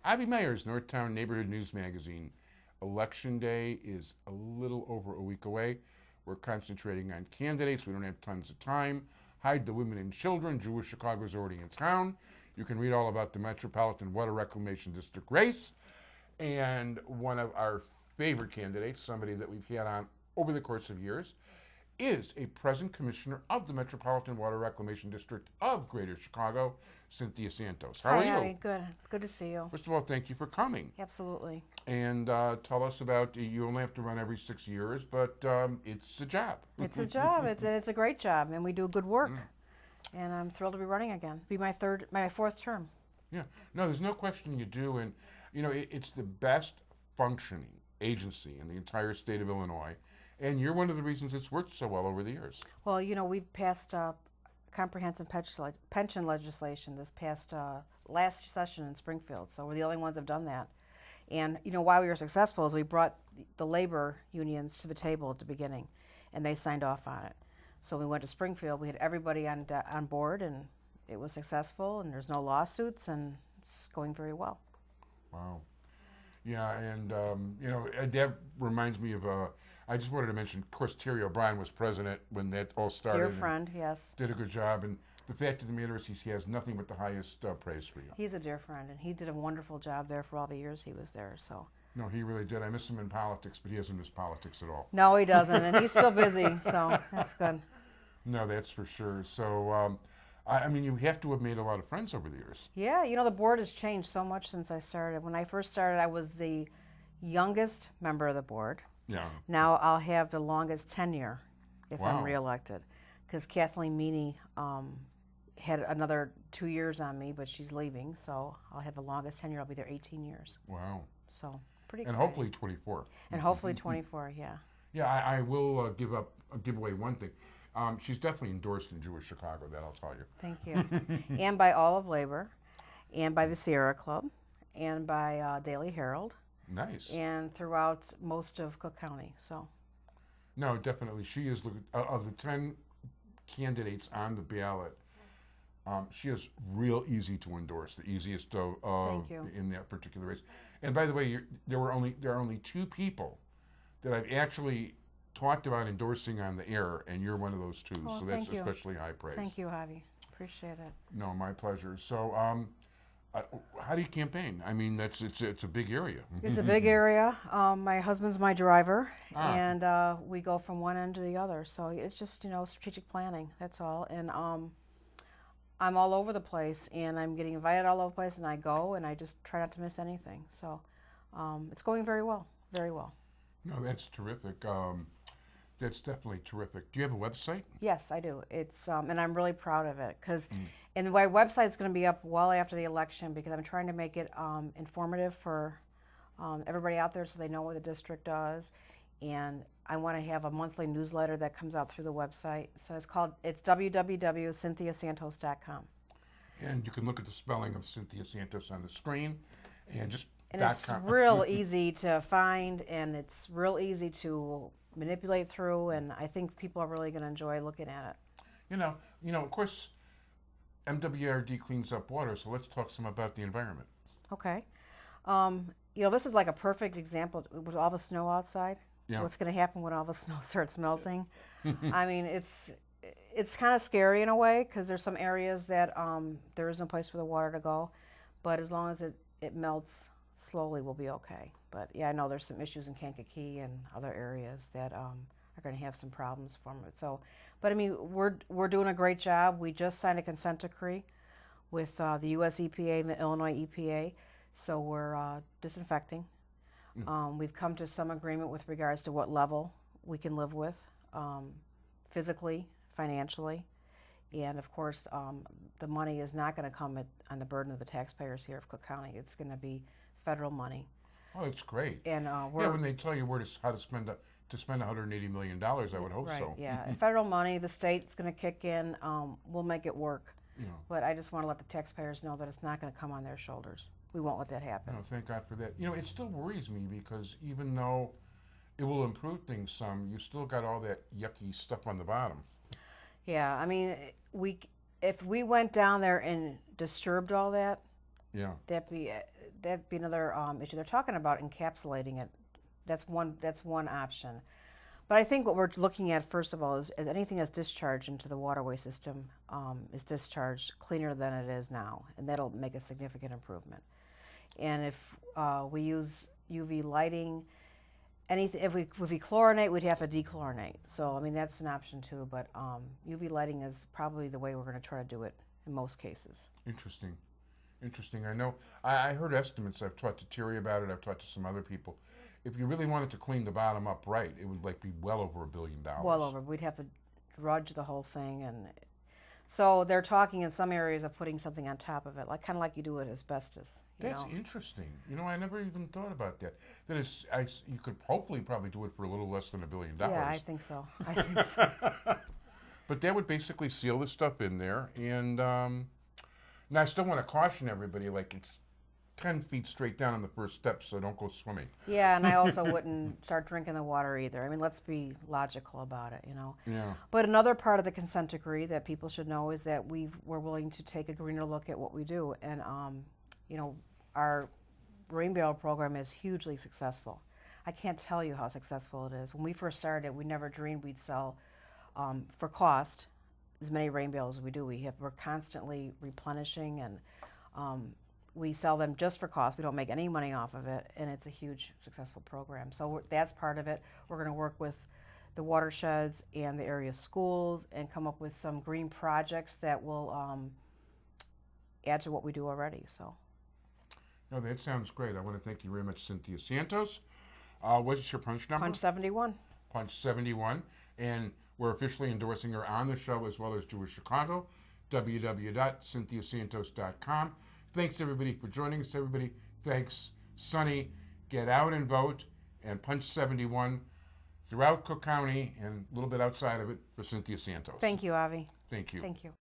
Avi Meyer's Northtown Neighborhood News Magazine. Election Day is a little over a week away. We're concentrating on candidates. We don't have tons of time. Hide the women and children. Jewish Chicago is already in town. You can read all about the Metropolitan Water Reclamation District race. And one of our favorite candidates, somebody that we've had on over the course of years, is a present commissioner of the Metropolitan Water Reclamation District of Greater Chicago, Cynthia Santos. How are you? Hi, good. Good to see you. First of all, thank you for coming. Absolutely. And tell us about, you only have to run every 6 years, but it's a job. It's a job. It's a great job, and we do good work. And I'm thrilled to be running again. Be my fourth term. Yeah. No, there's no question you do. And, it's the best functioning agency in the entire state of Illinois. And you're one of the reasons it's worked so well over the years. Well, we've passed comprehensive pension legislation this past last session in Springfield, so we're the only ones that have done that. And why we were successful is we brought the labor unions to the table at the beginning, and they signed off on it. So we went to Springfield, we had everybody on board, and it was successful, and there's no lawsuits, and it's going very well. Wow. Yeah, and that reminds me of I just wanted to mention, of course, Terry O'Brien was president when that all started. Dear friend, yes. Did a good job, and the fact of the matter is he has nothing but the highest praise for you. He's a dear friend, and he did a wonderful job there for all the years he was there. So. No, he really did. I miss him in politics, but he doesn't miss politics at all. No, he doesn't, and he's still busy, so that's good. No, that's for sure. So, you have to have made a lot of friends over the years. Yeah, the board has changed so much since I started. When I first started, I was the youngest member of the board. Yeah. Now I'll have the longest tenure if Wow. I'm reelected, because Kathleen Meany had another 2 years on me, but she's leaving, so I'll have the longest tenure. I'll be there 18 years. Wow. So pretty And exciting. hopefully 24. And hopefully 24, yeah. Yeah, I will give away one thing. She's definitely endorsed in Jewish Chicago, that I'll tell you. Thank you. And by all of Labor, and by the Sierra Club, and by Daily Herald. Nice. And throughout most of Cook County, so. No, definitely. She is, of the 10 candidates on the ballot, she is real easy to endorse, the easiest of Thank you. in that particular race. And by the way, there are only 2 people that I've actually talked about endorsing on the air, and you're one of those 2, Well, so that's thank you. especially high praise. Thank you, Javi. Appreciate it. No, my pleasure. So, how do you campaign? I mean, it's a big area. It's a big area. My husband's my driver, Ah. and we go from one end to the other. So it's just strategic planning. That's all. And I'm all over the place, and I'm getting invited all over the place, and I go, and I just try not to miss anything. So it's going very well, very well. No, that's terrific. That's definitely terrific. Do you have a website? Yes, I do. It's and I'm really proud of it because, and my website's going to be up well after the election because I'm trying to make it informative for everybody out there so they know what the district does, and I want to have a monthly newsletter that comes out through the website. So it's www.cynthiasantos.com. And you can look at the spelling of Cynthia Santos on the screen, and just And it's .com. real easy to find, and it's real easy to manipulate through, and I think people are really going to enjoy looking at it. Of course, MWRD cleans up water, so let's talk some about the environment. Okay. This is like a perfect example with all the snow outside. Yeah. What's going to happen when all the snow starts melting? I mean, it's kind of scary in a way because there's some areas that there is no place for the water to go, but as long as it melts slowly, we'll be okay. But yeah, I know there's some issues in Kankakee and other areas that are going to have some problems from it. So, but I mean, we're doing a great job. We just signed a consent decree with the U.S. EPA and the Illinois EPA, so we're disinfecting. We've come to some agreement with regards to what level we can live with, physically, financially, and of course, the money is not going to come on the burden of the taxpayers here of Cook County. It's going to be federal money. Oh, that's great. And when they tell you how to spend $180 million, I would hope right, so. Yeah, and federal money, the state's going to kick in. We'll make it work. Yeah. But I just want to let the taxpayers know that it's not going to come on their shoulders. We won't let that happen. No, thank God for that. It still worries me because even though it will improve things some, you still got all that yucky stuff on the bottom. Yeah, I mean, if we went down there and disturbed all that, Yeah. That'd be another issue. They're talking about encapsulating it. That's one option. But I think what we're looking at first of all is anything that's discharged into the waterway system is discharged cleaner than it is now, and that'll make a significant improvement. And if we use UV lighting, anything if we chlorinate, we'd have to dechlorinate. So I mean that's an option too. But UV lighting is probably the way we're going to try to do it in most cases. Interesting. Interesting. I know. I heard estimates. I've talked to Terry about it. I've talked to some other people. If you really wanted to clean the bottom up right, it would like be well over $1 billion. Well over. We'd have to drudge the whole thing, and so they're talking in some areas of putting something on top of it, like kind of like you do with asbestos. That's interesting. You know, I never even thought about that. That is, you could hopefully probably do it for a little less than $1 billion. Yeah, I think so. I think so. But that would basically seal the stuff in there, and I still want to caution everybody, like it's 10 feet straight down on the first step, so don't go swimming. Yeah, and I also wouldn't start drinking the water either. I mean, let's be logical about it, you know. Yeah. But another part of the consent decree that people should know is that we're willing to take a greener look at what we do, and you know, our rain barrel program is hugely successful. I can't tell you how successful it is. When we first started, we never dreamed we'd sell for cost as many rain barrels as we do. We're constantly replenishing, and we sell them just for cost. We don't make any money off of it, and it's a huge successful program. So that's part of it. We're going to work with the watersheds and the area schools and come up with some green projects that will add to what we do already. So. No, that sounds great. I want to thank you very much, Cynthia Santos. What's your punch number? Punch 71. Punch 71. And we're officially endorsing her on the show as well as Jewish Chicago. www.cynthiasantos.com. Thanks, everybody, for joining us. Everybody, thanks. Sunny, get out and vote. And punch 71 throughout Cook County and a little bit outside of it for Cynthia Santos. Thank you, Avi. Thank you. Thank you.